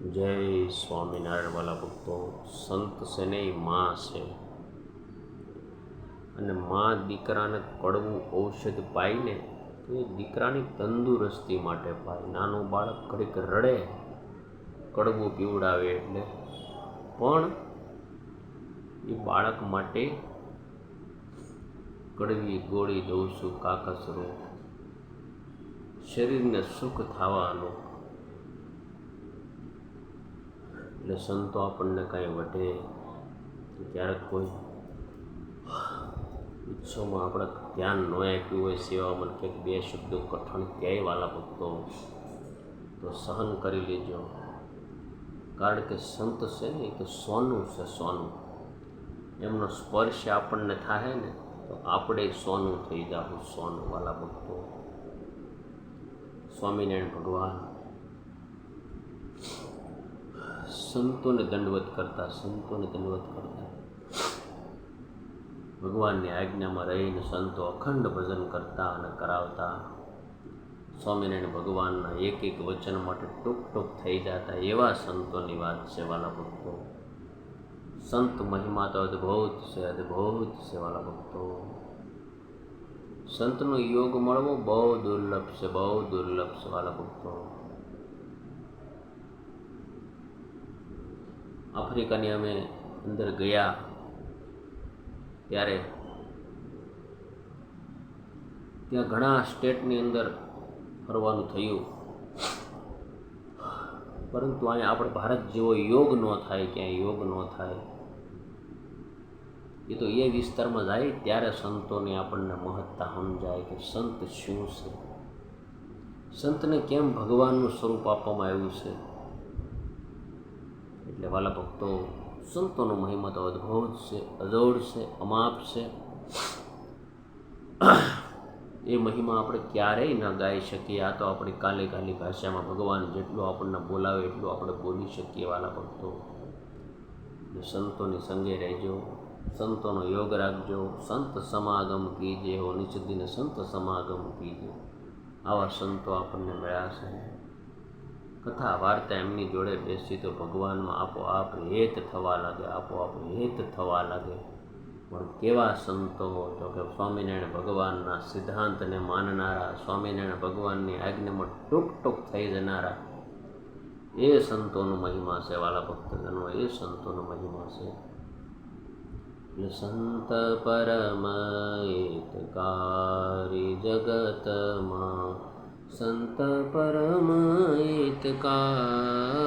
જય સ્વામિનારાયણ વાલા ભક્તો. સંત છે નહીં, માં છે. અને માં દીકરાને કડવું ઔષધ પાઈને તો એ દીકરાની તંદુરસ્તી માટે પાય. નાનું બાળક ઘડીક રડે, કડવું પીવડાવે એટલે, પણ એ બાળક માટે કડવી ગોળી દઉં છું કાકસરો, શરીરને સુખ થવાનું. એટલે સંતો આપણને કાંઈ વઢે, ક્યારેક કોઈ ઉત્સવમાં આપણે ધ્યાન ન આપ્યું હોય, સેવામાં ક્યાંક બે શબ્દો કઠણ ક્યાંય વાલા ભક્તો તો સહન કરી લેજો. કારણ કે સંત છે ને એ તો સોનું છે, સોનું. એમનો સ્પર્શ આપણને થાય ને તો આપણે સોનું થઈ જાવું, સોનું વાલા ભક્તો. સ્વામિનારાયણ ભગવાન સંતોને દંડવત કરતા, સંતોને દંડવત કરતા. ભગવાનની આજ્ઞામાં રહીને સંતો અખંડ ભજન કરતા અને કરાવતા. સ્વામિનારાયણ ભગવાનના એક એક વચન માટે ટૂંક ટૂંક થઈ જતા એવા સંતોની વાત છે વાલા ભક્તો. સંત મહિમા તો અદ્ભુત છે, અદ્ભુત છે વાલા ભક્તો. સંતનો યોગ મળવો બહુ દુર્લભ છે, બહુ દુર્લભ છે વાલા ભક્તો. આફ્રિકાની અમે અંદર ગયા ત્યારે ત્યાં ઘણા સ્ટેટની અંદર ફરવાનું થયું, પરંતુ અહીંયા આપણે ભારત જેવો યોગ ન થાય, ક્યાંય યોગ ન થાય. એ તો એ વિસ્તારમાં જાય ત્યારે સંતોની આપણને મહત્તા સમજાય કે સંત શું છે, સંતને કેમ ભગવાનનું સ્વરૂપ આપવામાં આવ્યું છે. એટલે વાલા ભક્તો, સંતોનો મહિમા તો અદ્ભુત છે, અજોડ છે, અમાપ છે. એ મહિમા આપણે ક્યારેય ન ગાઈ શકીએ. આ તો આપણી કાલી કાલી ભાષામાં ભગવાન જેટલું આપણને બોલાવે એટલું આપણે બોલી શકીએ વાલા ભક્તો. સંતોની સંગે રહેજો, સંતોનો યોગ રાખજો. સંત સમાગમ કીજે હો નિચદિન સંત સમાગમ કીજે. આવા સંતો આપણને મળ્યા છે. કથા વાર્તા એમની જોડે બેસી તો ભગવાનમાં આપોઆપ હેત થવા લાગે, આપોઆપ હેત થવા લાગે. પણ કેવા સંતો? તો કે સ્વામિનારાયણ ભગવાનના સિદ્ધાંતને માનનારા, સ્વામિનારાયણ ભગવાનની આજ્ઞામાં ટૂંક ટૂંક થઈ જનારા, એ સંતોનો મહિમા છે વાલા ભક્તજનો, એ સંતોનો મહિમા છે. એટલે સંત પરમ હિતકારી જગતમાં, સંત પરમ હિતકારી